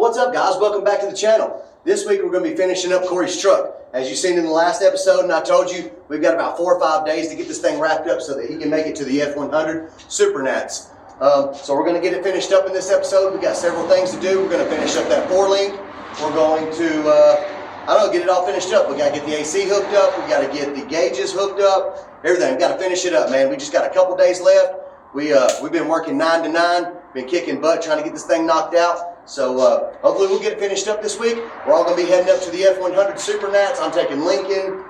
What's up, guys? Welcome back to the channel. This week we're going to be finishing up Corey's truck. As you've seen in the last episode, and I told you, we've got about 4 or 5 days to get this thing wrapped up so that he can make it to the F100 Super Nats. So we're going to get it finished up in this episode. We've got several things to do. We're going to finish up that 4-link. We're going to, I don't know, get it all finished up. We got to get the AC hooked up. We got to get the gauges hooked up. Everything. We've got to finish it up, man. We just got a couple days left. We've been working 9 to 9. Been kicking butt trying to get this thing knocked out. So hopefully we'll get it finished up this week. We're all going to be heading up to the F100 Super Nats. I'm taking Lincoln.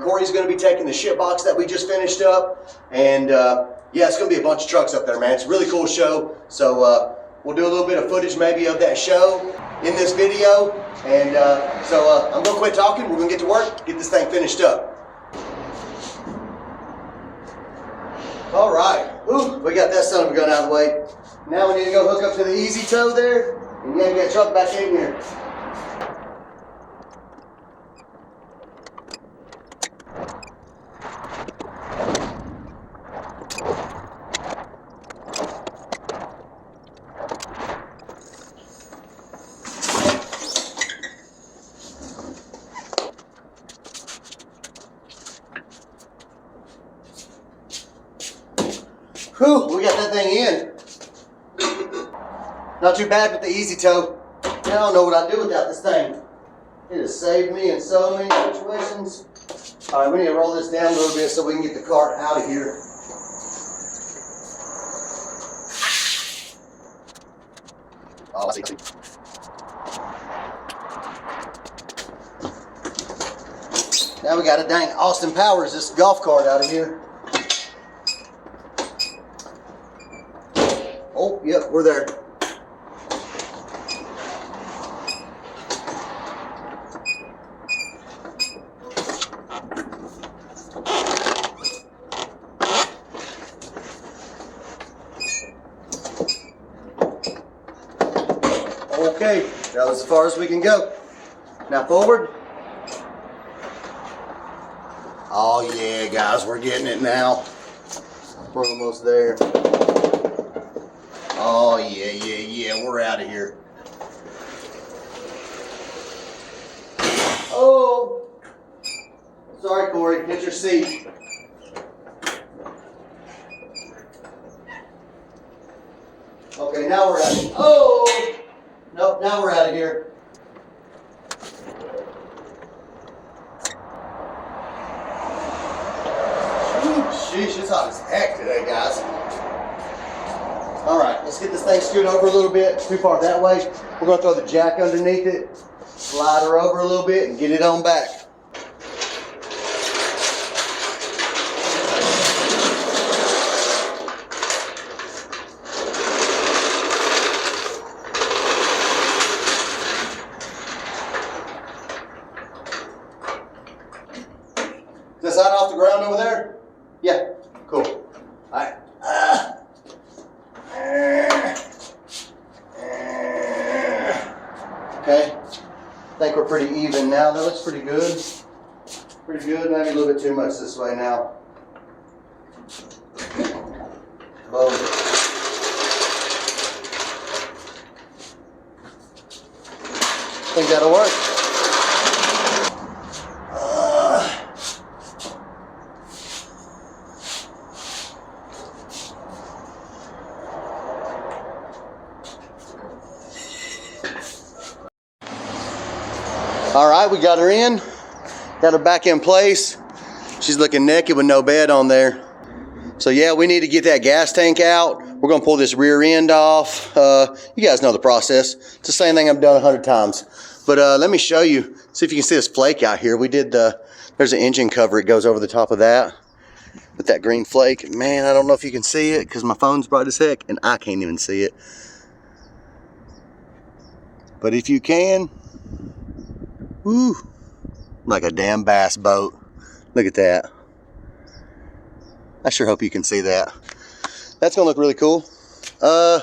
Corey's going to be taking the ship box that we just finished up. And yeah, it's going to be a bunch of trucks up there, man. It's a really cool show. So we'll do a little bit of footage maybe of that show in this video. And so I'm going to quit talking. We're going to get to work, get this thing finished up. All right. Ooh, we got that son of a gun out of the way. Now we need to go hook up to the easy tow there, and then get the truck back in here. Whew, we got that thing in. Not too bad with the easy tow. I don't know what I'd do without this thing. It has saved me in so many situations. All right, we need to roll this down a little bit so we can get the cart out of here. Oh, I see. Now we got a dang Austin Powers, this golf cart out of here. Oh, yep, we're there. Okay, that was as far as we can go. Now forward. Oh yeah, guys, we're getting it now. We're almost there. Oh yeah, we're out of here. Oh, sorry, Corey, get your seat. Okay, now we're out of here. Oh, nope, now we're out of here. Sheesh, it's hot as heck today, guys. All right, let's get this thing scooted over a little bit, too far that way. We're gonna throw the jack underneath it, slide her over a little bit, and get it on back. Is that side off the ground over there? Yeah, cool. All right. Okay, I think we're pretty even now. That looks pretty good. Pretty good, maybe a little bit too much this way now. Boom. Think that'll work. All right, we got her in, got her back in place. She's looking naked with no bed on there. So yeah, we need to get that gas tank out. We're gonna pull this rear end off. You guys know the process. It's the same thing I've done 100 times. But let me show you, see if you can see this flake out here. We did there's an engine cover, it goes over the top of that with that green flake. Man, I don't know if you can see it because my phone's bright as heck and I can't even see it. But if you can, woo, like a damn bass boat. Look at that. I sure hope you can see that. That's gonna look really cool. I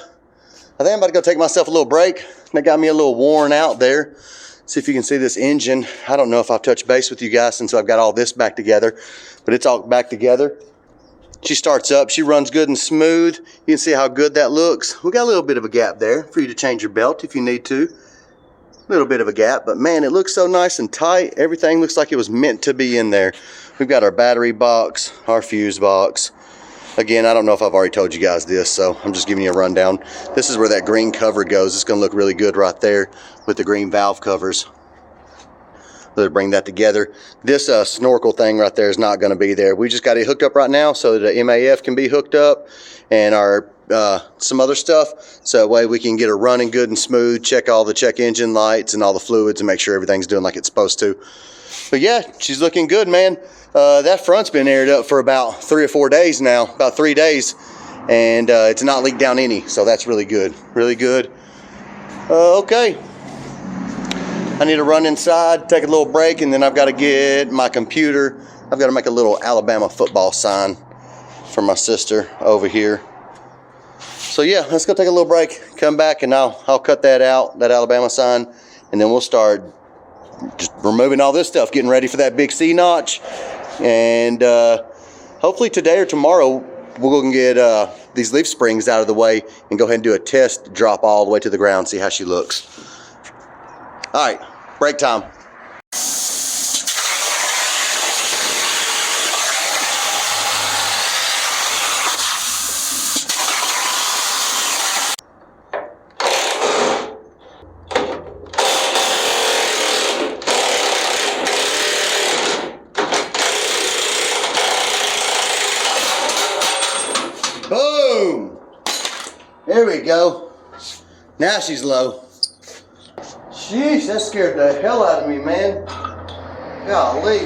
think I'm about to go take myself a little break. That got me a little worn out there. See if you can see this engine. I don't know if I've touched base with you guys since I've got all this back together, but it's all back together. She starts up, she runs good and smooth. You can see how good that looks. We got a little bit of a gap there for you to change your belt if you need to. Little bit of a gap, but man, it looks so nice and tight. Everything looks like it was meant to be in there. We've got our battery box, our fuse box. Again, I don't know if I've already told you guys this, so I'm just giving you a rundown. This is where that green cover goes. It's gonna look really good right there with the green valve covers. Let's bring that together. This snorkel thing right there is not gonna be there. We just got it hooked up right now so that the MAF can be hooked up and our some other stuff, so that way we can get her running good and smooth, check all the check engine lights and all the fluids and make sure everything's doing like it's supposed to. But yeah, she's looking good, man. That front's been aired up for about 3 or 4 days now, about 3 days, and it's not leaked down any, so that's really good, really good. Okay, I need to run inside, take a little break, and then I've got to get my computer. I've got to make a little Alabama football sign for my sister over here. So yeah, let's go take a little break, come back, and I'll cut that out, that Alabama sign, and then we'll start just removing all this stuff, getting ready for that big C notch. And hopefully today or tomorrow we'll go and get these leaf springs out of the way and go ahead and do a test drop all the way to the ground, see how she looks. All right, break time. Boom! There we go. Now she's low. Sheesh, that scared the hell out of me, man. Golly.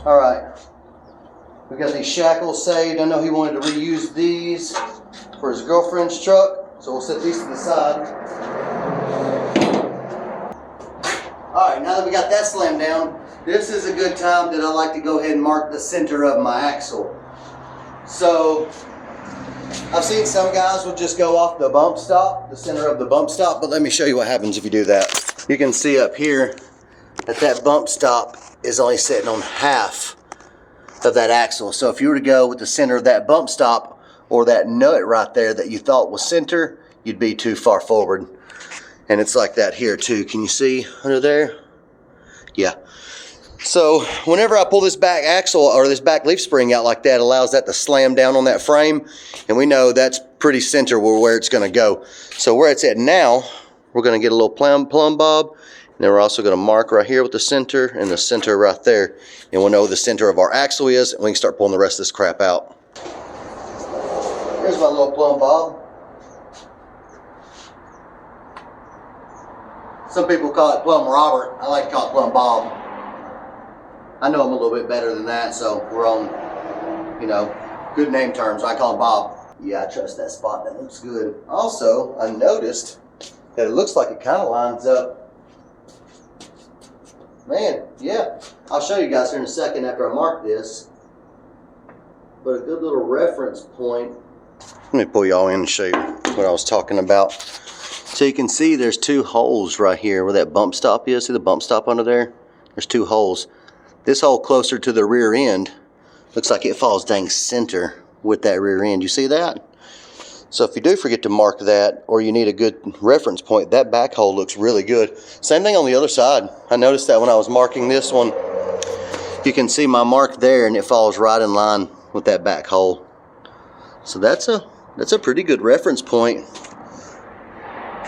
All right. We got these shackles saved. I know he wanted to reuse these for his girlfriend's truck, so we'll set these to the side. All right, now that we got that slammed down, this is a good time that I like to go ahead and mark the center of my axle. So I've seen some guys will just go off the bump stop, the center of the bump stop, but let me show you what happens if you do that. You can see up here that that bump stop is only sitting on half of that axle. So if you were to go with the center of that bump stop or that nut right there that you thought was center, you'd be too far forward. And it's like that here too. Can you see under there? Yeah. So whenever I pull this back axle or this back leaf spring out like that, it allows that to slam down on that frame, and we know that's pretty center where it's going to go. So where it's at now, we're going to get a little plumb bob, and then we're also going to mark right here with the center and the center right there, and we'll know where the center of our axle is, and we can start pulling the rest of this crap out. Here's my little plumb bob. Some people call it Plum Robert. I like to call it Plum Bob. I know him a little bit better than that, so we're on, you know, good name terms. I call him Bob. Yeah, I trust that spot. That looks good. Also, I noticed that it looks like it kind of lines up. Man, yeah. I'll show you guys here in a second after I mark this. But a good little reference point. Let me pull y'all in and show you what I was talking about. So you can see there's 2 holes right here where that bump stop is. See the bump stop under there? There's 2 holes. This hole closer to the rear end looks like it falls dang center with that rear end. You see that? So if you do forget to mark that, or you need a good reference point, that back hole looks really good. Same thing on the other side. I noticed that when I was marking this one, you can see my mark there and it falls right in line with that back hole. So that's a pretty good reference point.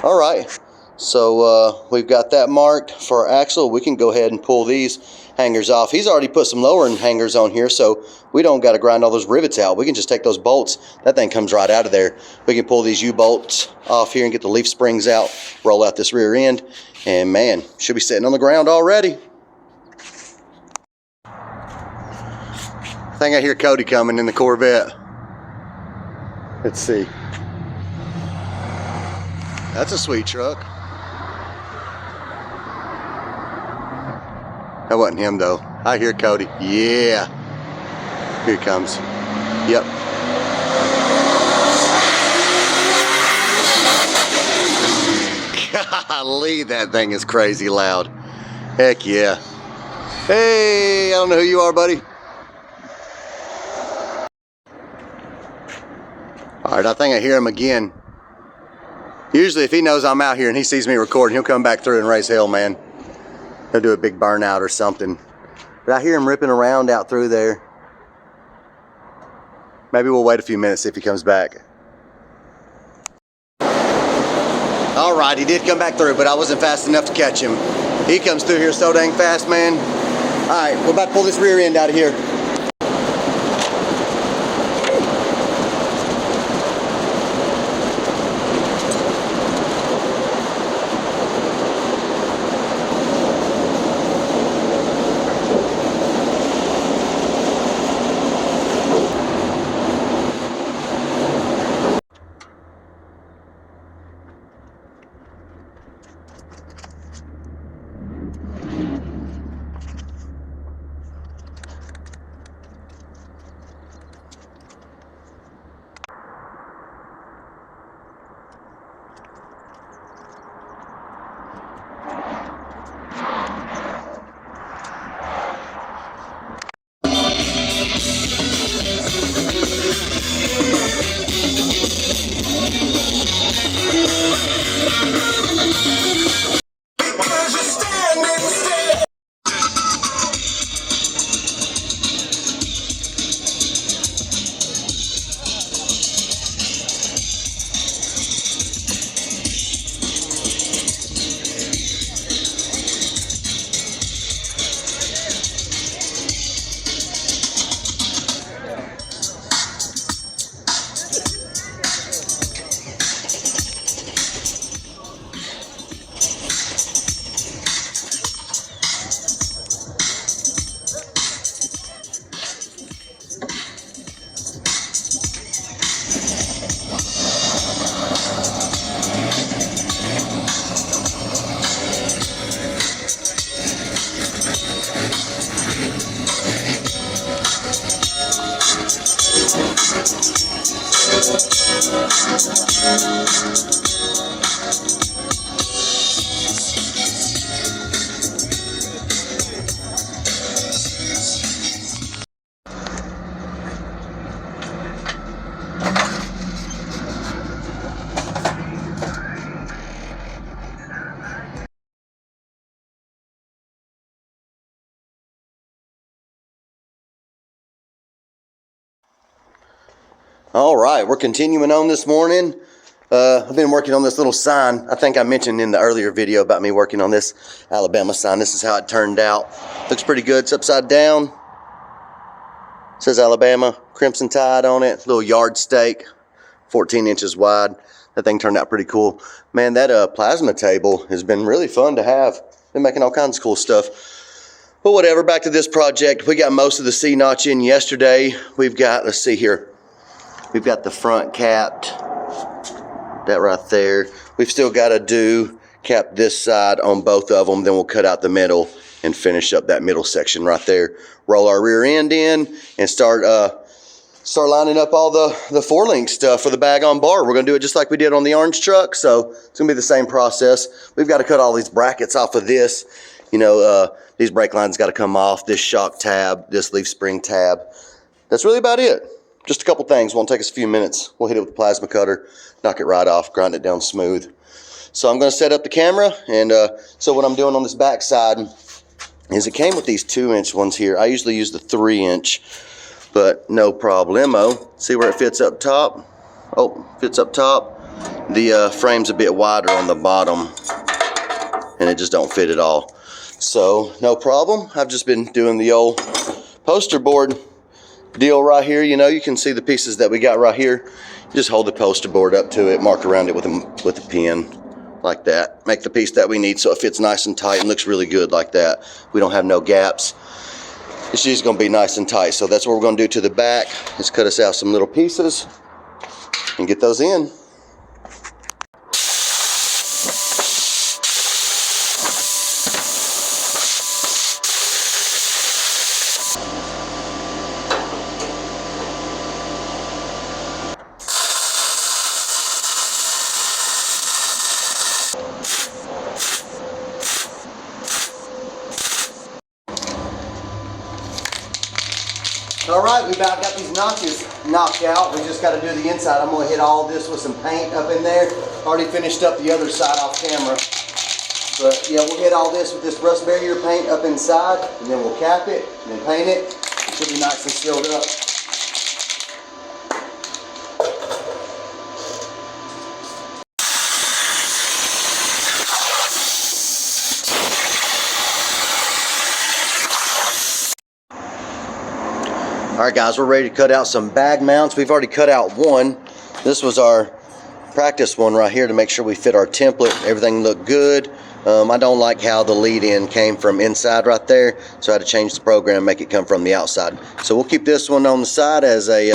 All right, so we've got that marked for our axle. We can go ahead and pull these hangers off. He's already put some lowering hangers on here, so we don't got to grind all those rivets out. We can just take those bolts. That thing comes right out of there. We can pull these U-bolts off here and get the leaf springs out, roll out this rear end, and man, should be sitting on the ground already. I think I hear Cody coming in the Corvette. Let's see. That's a sweet truck. That wasn't him though. I hear Cody. Yeah. Here he comes. Yep. Golly, that thing is crazy loud. Heck yeah. Hey, I don't know who you are, buddy. All right, I think I hear him again. Usually if he knows I'm out here and he sees me recording, he'll come back through and raise hell, man. He'll do a big burnout or something. But I hear him ripping around out through there. Maybe we'll wait a few minutes, see if he comes back. All right, he did come back through, but I wasn't fast enough to catch him. He comes through here so dang fast, man. All right, we're about to pull this rear end out of here. All right, we're continuing on this morning. I've been working on this little sign. I think I mentioned in the earlier video about me working on this Alabama sign. This is how it turned out. Looks pretty good. It's upside down. It says Alabama, crimson tide on it. Little yard stake, 14 inches wide. That thing turned out pretty cool. Man, that plasma table has been really fun to have. Been making all kinds of cool stuff. But whatever, back to this project. We got most of the C-notch in yesterday. We've got, let's see here. We've got the front capped, that right there. We've still got to cap this side on both of them. Then we'll cut out the middle and finish up that middle section right there. Roll our rear end in and start lining up all the four-link stuff for the bag on bar. We're gonna do it just like we did on the orange truck. So it's gonna be the same process. We've got to cut all these brackets off of this. You know, these brake lines got to come off, this shock tab, this leaf spring tab. That's really about it. Just a couple things. Won't take us a few minutes. We'll hit it with the plasma cutter, knock it right off, grind it down smooth. So I'm going to set up the camera, and so what I'm doing on this back side is it came with these 2-inch ones here. I usually use the 3-inch, but no problemo. See where it fits up top? Oh, fits up top. The frame's a bit wider on the bottom, and it just don't fit at all. So no problem. I've just been doing the old poster board deal right here. You know, you can see the pieces that we got right here. You just hold the poster board up to it, mark around it with a pin like that. Make the piece that we need so it fits nice and tight and looks really good like that. We don't have no gaps. It's just gonna be nice and tight. So that's what we're gonna do to the back, is cut us out some little pieces and get those in. All right, we about got these notches knocked out. We just got to do the inside. I'm going to hit all this with some paint up in there. Already finished up the other side off camera. But yeah, we'll hit all this with this rust barrier paint up inside, and then we'll cap it, and then paint it. It should be nice and sealed up. All right, guys, we're ready to cut out some bag mounts. We've already cut out one. This was our practice one right here to make sure we fit our template. Everything looked good. I don't like how the lead-in came from inside right there, so I had to change the program and make it come from the outside. So we'll keep this one on the side as a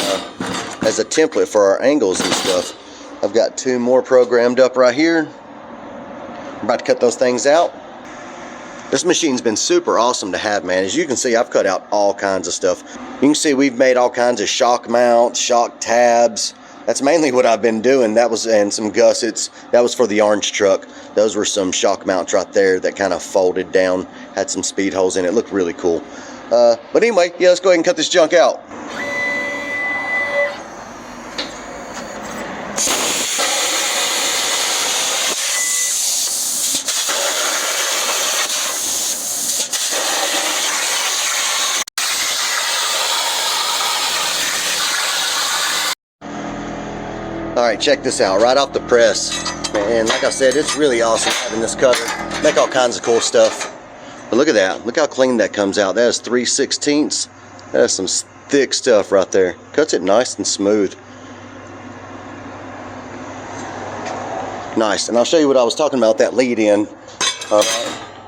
template for our angles and stuff. I've got two more programmed up right here. I'm about to cut those things out. This machine's been super awesome to have, man. As you can see, I've cut out all kinds of stuff. You can see we've made all kinds of shock mounts, shock tabs. That's mainly what I've been doing. That was, and some gussets. That was for the orange truck. Those were some shock mounts right there that kind of folded down, had some speed holes in it. Looked really cool. But anyway, yeah, let's go ahead and cut this junk out. All right, check this out, right off the press. And like I said, it's really awesome having this cutter. Make all kinds of cool stuff. But look at that, look how clean that comes out. That is 3/16. That is some thick stuff right there. Cuts it nice and smooth. Nice, and I'll show you what I was talking about, that lead in.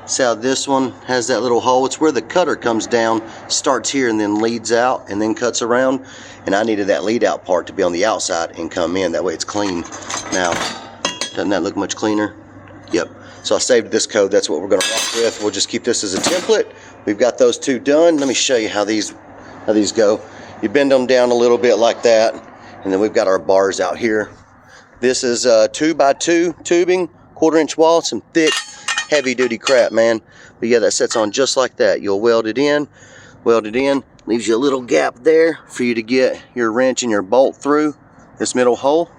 See how this one has that little hole? It's where the cutter comes down, starts here and then leads out and then cuts around. And I needed that lead out part to be on the outside and come in. That way it's clean. Now, doesn't that look much cleaner? Yep. So I saved this code. That's what we're going to rock with. We'll just keep this as a template. We've got those two done. Let me show you how these go. You bend them down a little bit like that, and then we've got our bars out here. This is 2x2 tubing, 1/4 inch wall, some thick, heavy duty crap, man. But yeah, that sets on just like that. You'll weld it in, leaves you a little gap there for you to get your wrench and your bolt through this middle hole.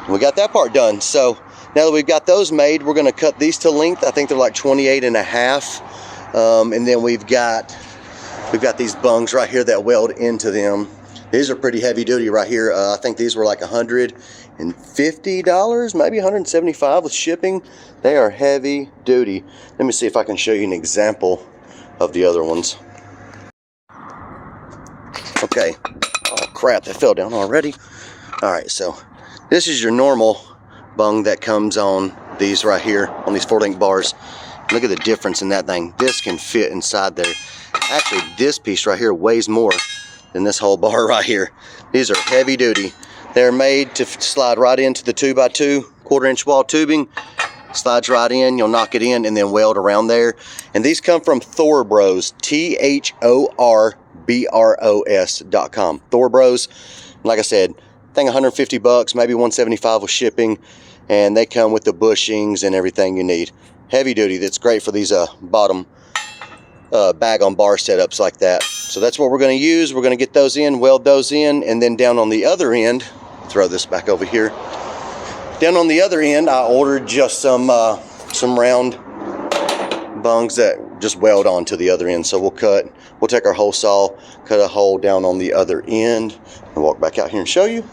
We got that part done. So now that we've got those made, we're going to cut these to length. I think they're like 28.5. And then we've got these bungs right here that weld into them. These are pretty heavy duty right here. I think these were like $150, maybe $175 with shipping. They are heavy duty. Let me see if I can show you an example of the other ones. Okay. Oh crap, that fell down already. All right, so this is your normal bung that comes on these right here, on these 4-link bars. Look at the difference in that thing. This can fit inside there. Actually, this piece right here weighs more than this whole bar right here. These are heavy duty. They're made to slide right into the 2x2 1/4 inch wall tubing. Slides right in, you'll knock it in and then weld around there. And these come from Thorbros, THORBROS.com. Thorbros, like I said, I think $150, maybe $175 with shipping. And they come with the bushings and everything you need. Heavy duty, that's great for these bottom bag on bar setups like that. So that's what we're going to use. We're going to get those in, weld those in, and then down on the other end, throw this back over here. Down on the other end, I ordered just some round bungs that just weld onto the other end. So we'll take our hole saw, cut a hole down on the other end, and walk back out here and show you.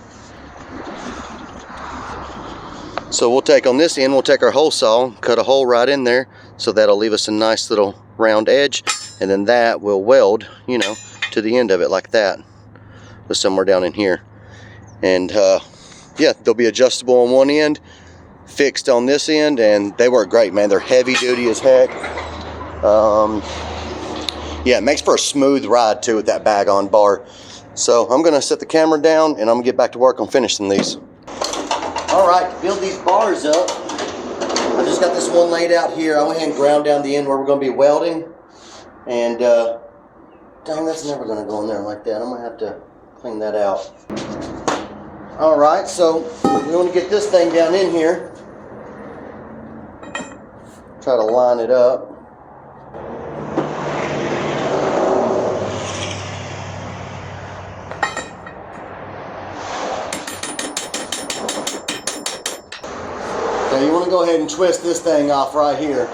So we'll take on this end, we'll take our hole saw, cut a hole right in there, so that'll leave us a nice little round edge, and then that will weld, you know, to the end of it like that, just somewhere down in here. And yeah, they'll be adjustable on one end, fixed on this end, and they work great, man. They're heavy duty as heck. Yeah, it makes for a smooth ride too with that bag on bar. So I'm gonna set the camera down and I'm gonna get back to work on finishing these. All right, to build these bars up, I just got this one laid out here. I went ahead and ground down the end where we're gonna be welding. And dang, that's never gonna go in there like that. I'm gonna have to clean that out. All right, so we want to get this thing down in here. Try to line it up. Now you want to go ahead and twist this thing off right here.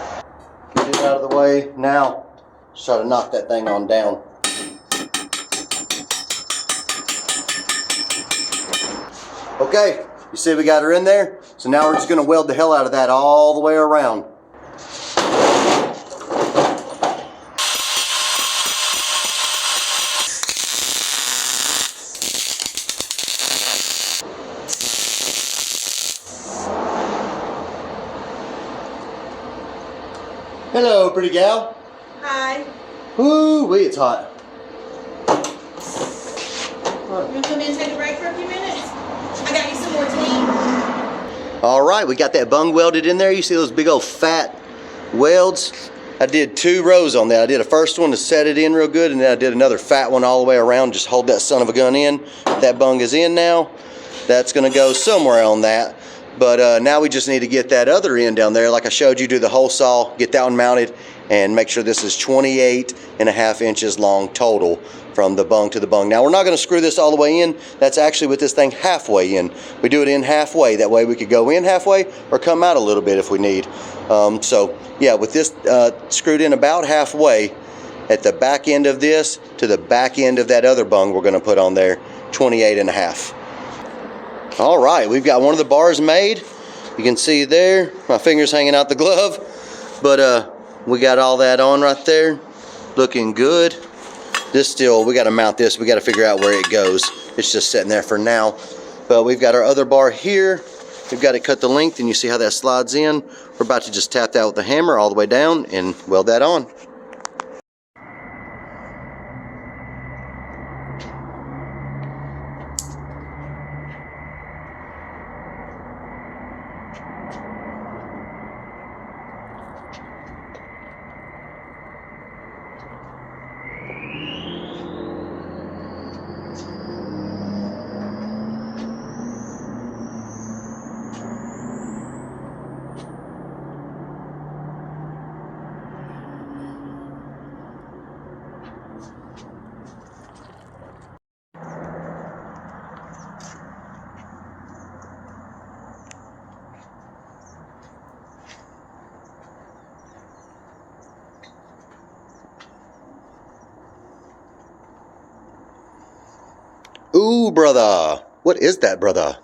Get it out of the way. Now, just try to knock that thing on down. Okay, you see we got her in there? So now we're just going to weld the hell out of that all the way around. Hello, pretty gal. Hi. Woo-wee, it's hot. You want to come in and take a break for a few minutes? I got you some more tea. All right, we got that bung welded in there. You see those big old fat welds? I did 2 rows on that. I did a first one to set it in real good, and then I did another fat one all the way around. Just hold that son of a gun in. That bung is in now. That's gonna go somewhere on that. But now we just need to get that other end down there. Like I showed you, do the hole saw, get that one mounted, and make sure this is 28.5 inches long total from the bung to the bung. Now we're not gonna screw this all the way in. That's actually with this thing halfway in. We do it in halfway. That way we could go in halfway or come out a little bit if we need. So yeah, with this screwed in about halfway at the back end of this to the back end of that other bung we're gonna put on there, 28.5. All right, we've got one of the bars made. You can see there, my finger's hanging out the glove, but we got all that on right there, looking good. This still, we gotta mount this, we gotta figure out where it goes. It's just sitting there for now. But we've got our other bar here. We've got it cut the length, and you see how that slides in. We're about to just tap that with a hammer all the way down and weld that on. Ooh, brother. What is that, brother?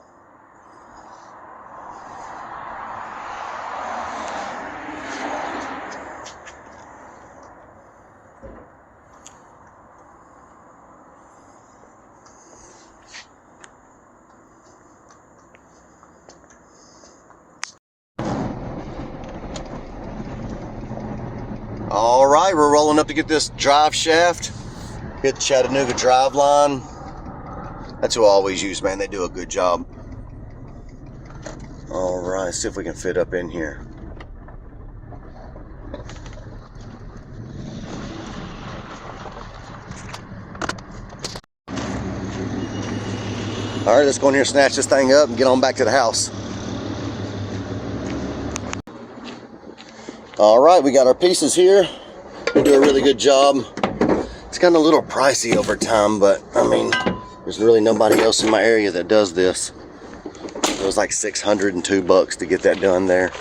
All right, we're rolling up to get this drive shaft. Hit the Chattanooga drive line. That's who I always use, man. They do a good job. All right, see if we can fit up in here. All right, let's go in here and snatch this thing up and get on back to the house. All right, we got our pieces here. We do a really good job. It's kind of a little pricey over time, but I mean, there's really nobody else in my area that does this. It was like $602 to get that done there.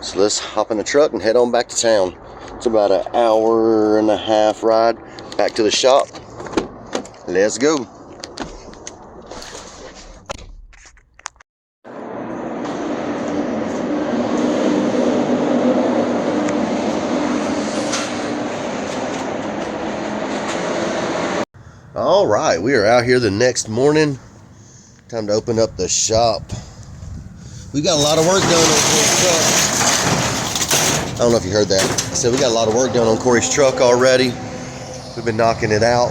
So let's hop in the truck and head on back to town. It's about an 1.5 hour ride back to the shop. Let's go. All right, we are out here the next morning. Time to open up the shop. We got a lot of work done on Corey's truck. I don't know if you heard that. I said we got a lot of work done on Corey's truck already. We've been knocking it out.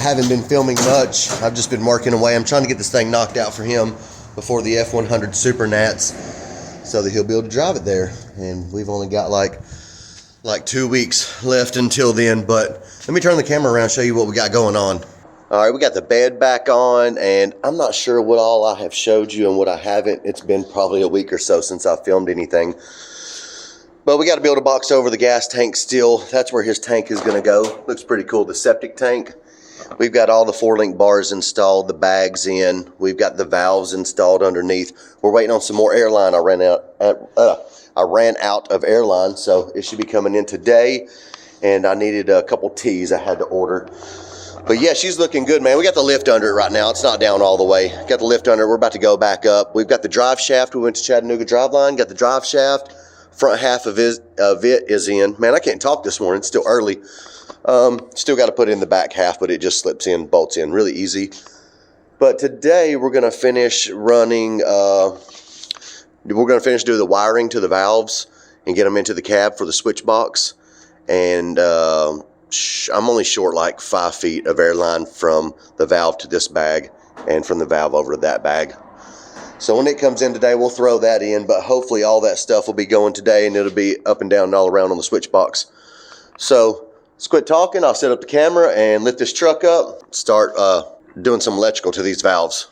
Haven't been filming much. I've just been working away. I'm trying to get this thing knocked out for him before the F100 Super Nats so that he'll be able to drive it there. And we've only got like 2 weeks left until then, but let me turn the camera around and show you what we got going on. All right, we got the bed back on, and I'm not sure what all I have showed you and what I haven't. It's been probably a week or so since I filmed anything, but we got to build a box over the gas tank still. That's where his tank is going to go. Looks pretty cool, the septic tank. We've got all the 4-link bars installed, the bags in. We've got the valves installed underneath. We're waiting on some more airline. I ran out of airline, so it should be coming in today. And I needed a couple T's I had to order. But yeah, she's looking good, man. We got the lift under it right now. It's not down all the way. Got the lift under it. We're about to go back up. We've got the drive shaft. We went to Chattanooga Driveline. Got the drive shaft. Front half of it is in. Man, I can't talk this morning. It's still early. Still got to put in the back half, but it just slips in, bolts in, really easy. But today we're going to finish running, we're going to finish doing the wiring to the valves and get them into the cab for the switch box. And I'm only short like 5 feet of airline from the valve to this bag and from the valve over to that bag. So when it comes in today, we'll throw that in, but hopefully all that stuff will be going today and it'll be up and down and all around on the switch box. So let's quit talking. I'll set up the camera and lift this truck up, start doing some electrical to these valves.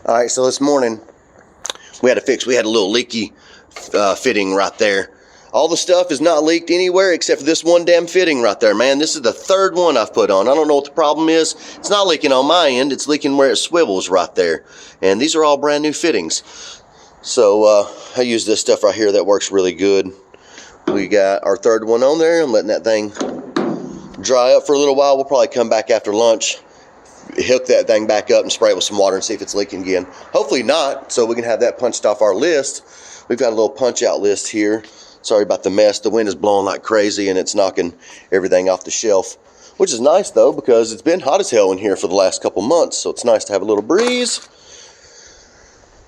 All right, so this morning we had to fix, we had a little leaky fitting right there. All the stuff is not leaked anywhere except for this one damn fitting right there, man. This is the third one I've put on. I don't know what the problem is. It's not leaking on my end. It's leaking where it swivels right there. And these are all brand new fittings. So I use this stuff right here that works really good. We got our third one on there. I'm letting that thing dry up for a little while. We'll probably come back after lunch, hook that thing back up and spray it with some water and see if it's leaking again. Hopefully not, so we can have that punched off our list. We've got a little punch out list here. Sorry about the mess. The wind is blowing like crazy and it's knocking everything off the shelf, which is nice though because it's been hot as hell in here for the last couple months, so it's nice to have a little breeze.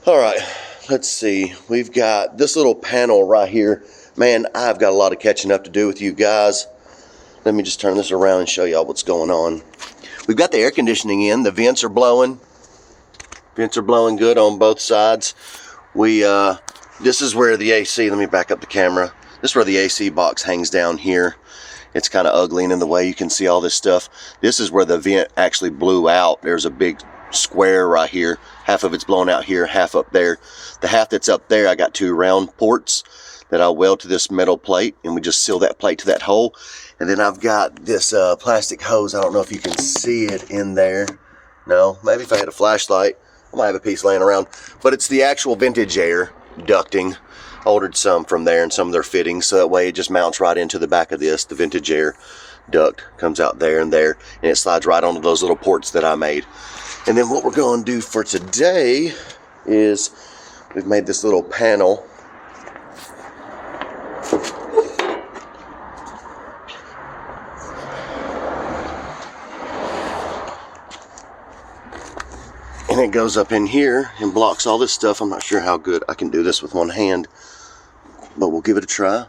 All right, let's see. We've got this little panel right here. Man, I've got a lot of catching up to do with you guys. Let me just turn this around and show y'all what's going on. We've got the air conditioning in. The vents are blowing. Vents are blowing good on both sides. This is where the AC, let me back up the camera. This is where the AC box hangs down here. It's kind of ugly and in the way. You can see all this stuff. This is where the vent actually blew out. There's a big square right here. Half of it's blown out here, half up there. The half that's up there, I got 2 round ports that I'll weld to this metal plate, and we just seal that plate to that hole. And then I've got this plastic hose. I don't know if you can see it in there. No, maybe if I had a flashlight. I might have a piece laying around, but it's the actual vintage air ducting. I ordered some from there and some of their fittings, so that way it just mounts right into the back of this. The vintage air duct comes out there, and it slides right onto those little ports that I made. And then what we're going to do for today is we've made this little panel. And it goes up in here and blocks all this stuff. I'm not sure how good I can do this with one hand, but we'll give it a try.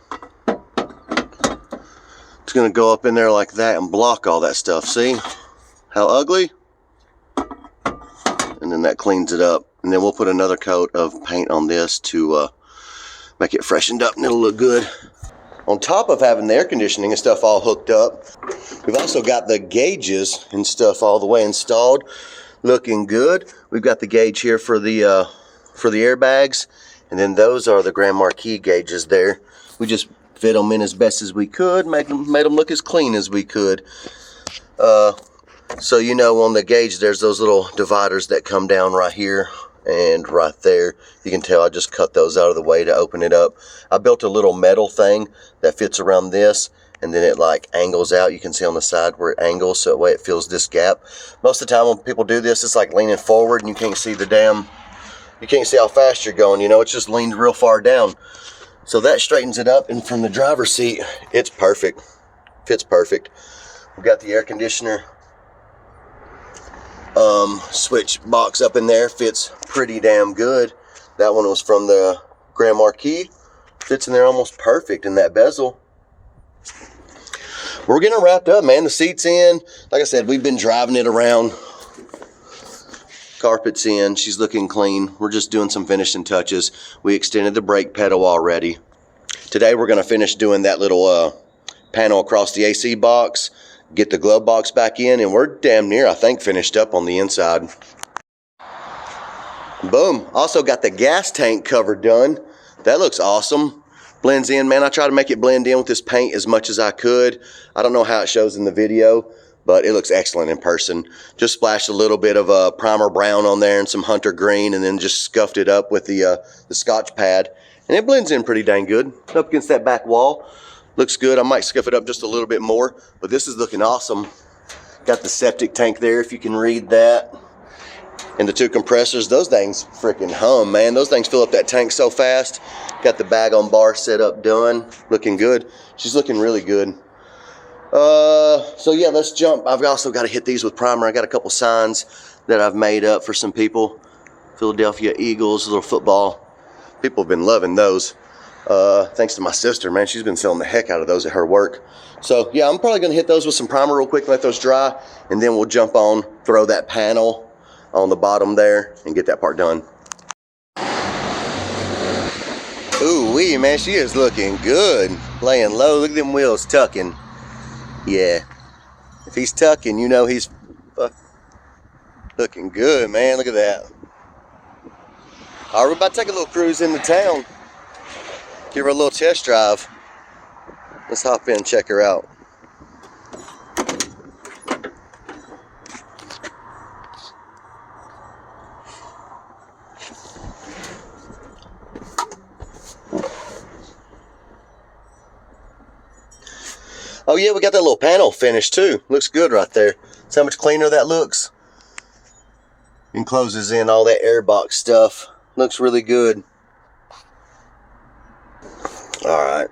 It's going to go up in there like that and block all that stuff. See how ugly? And then that cleans it up. And then we'll put another coat of paint on this to make it freshened up, and it'll look good. On top of having the air conditioning and stuff all hooked up, we've also got the gauges and stuff all the way installed. Looking good. We've got the gauge here for the airbags, and then those are the Grand Marquis gauges there. We just fit them in as best as we could, made them look as clean as we could. So you know, on the gauge there's those little dividers that come down right here and right there. You can tell I just cut those out of the way to open it up. I built a little metal thing that fits around this, and then it like angles out. You can see on the side where it angles, so that way it fills this gap. Most of the time when people do this, it's like leaning forward and you can't see you can't see how fast you're going, you know, it's just leaned real far down. So that straightens it up, and from the driver's seat, it's perfect. Fits perfect. We've got the air conditioner switch box up in there, fits pretty damn good. That one was from the Grand Marquis. Fits in there almost perfect in that bezel. We're getting wrapped up, man. The seat's in. Like I said, we've been driving it around. Carpet's in. She's looking clean. We're just doing some finishing touches. We extended the brake pedal already. Today we're going to finish doing that little panel across the AC box, get the glove box back in, and we're damn near, I think, finished up on the inside. Boom. Also got the gas tank cover done. That looks awesome. Blends in, man. I try to make it blend in with this paint as much as I could. I don't know how it shows in the video, but it looks excellent in person. Just splashed a little bit of primer brown on there and some hunter green, and then just scuffed it up with the Scotch pad, and it blends in pretty dang good. Up against that back wall, looks good. I might scuff it up just a little bit more, but this is looking awesome. Got the septic tank there, if you can read that, and the two compressors. Those things freaking hum, man. Those things fill up that tank so fast. Got the bag on bar set up, done, looking good. She's looking really good. So yeah, let's jump. I've also got to hit these with primer. I got a couple signs that I've made up for some people. Philadelphia Eagles, little football. People have been loving those. Thanks to my sister, man. She's been selling the heck out of those at her work. So yeah, I'm probably going to hit those with some primer real quick, let those dry, and then we'll jump on, throw that panel on the bottom there, and get that part done. Ooh wee, man, she is looking good. Laying low. Look at them wheels tucking. Yeah, if he's tucking, you know he's looking good, man. Look at that. All right, we're about to take a little cruise into town. Give her a little test drive. Let's hop in and check her out. Oh yeah, we got that little panel finished too. Looks good right there. See how much cleaner that looks? And closes in all that airbox stuff. Looks really good. All right.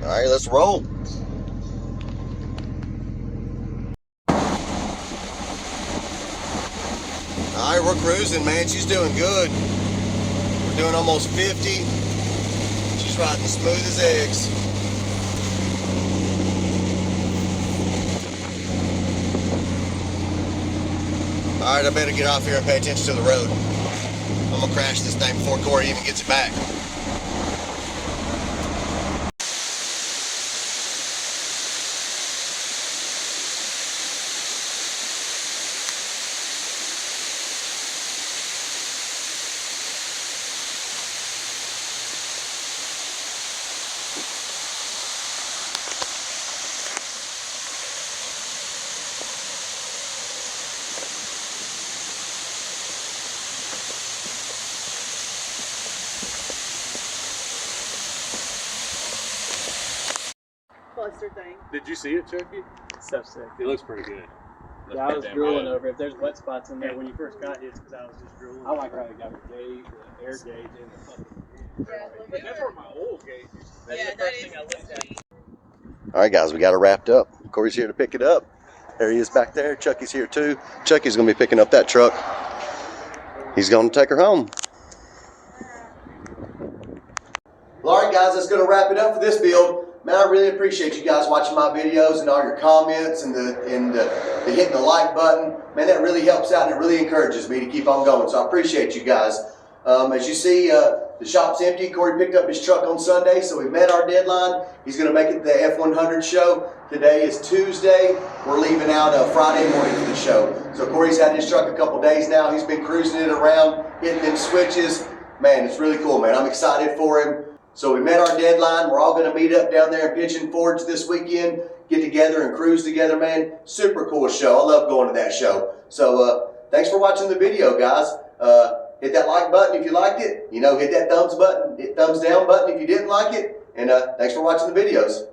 All right, let's roll. All right, we're cruising, man. She's doing good. We're doing almost 50. She's riding smooth as eggs. All right, I better get off here and pay attention to the road. I'm gonna crash this thing before Corey even gets it back. Cluster thing. Did you see it, Chucky? So sick. It looks pretty good. Yeah, I was drooling over it. If there's wet spots in there when you first got here, it's because I was just drooling. I like how they got the gauge, the air gauge, and the fucking. Yeah, That's where my oil gauge is. That's yeah, the that first is thing I looked at. All right, guys, we got it wrapped up. Corey's here to pick it up. There he is back there. Chucky's here too. Chucky's gonna be picking up that truck. He's gonna take her home. Well, all right, guys, that's gonna wrap it up for this build. Man, I really appreciate you guys watching my videos and all your comments and the hitting the like button. Man, that really helps out and it really encourages me to keep on going. So I appreciate you guys. As you see, the shop's empty. Corey picked up his truck on Sunday, so we met our deadline. He's going to make it to the F100 show. Today is Tuesday. We're leaving out Friday morning for the show. So Corey's had his truck a couple days now. He's been cruising it around, hitting them switches. Man, it's really cool, man. I'm excited for him. So we met our deadline. We're all going to meet up down there in Pigeon Forge this weekend, get together and cruise together, man. Super cool show. I love going to that show. So thanks for watching the video, guys. Hit that like button if you liked it. You know, hit that thumbs down button if you didn't like it. And thanks for watching the videos.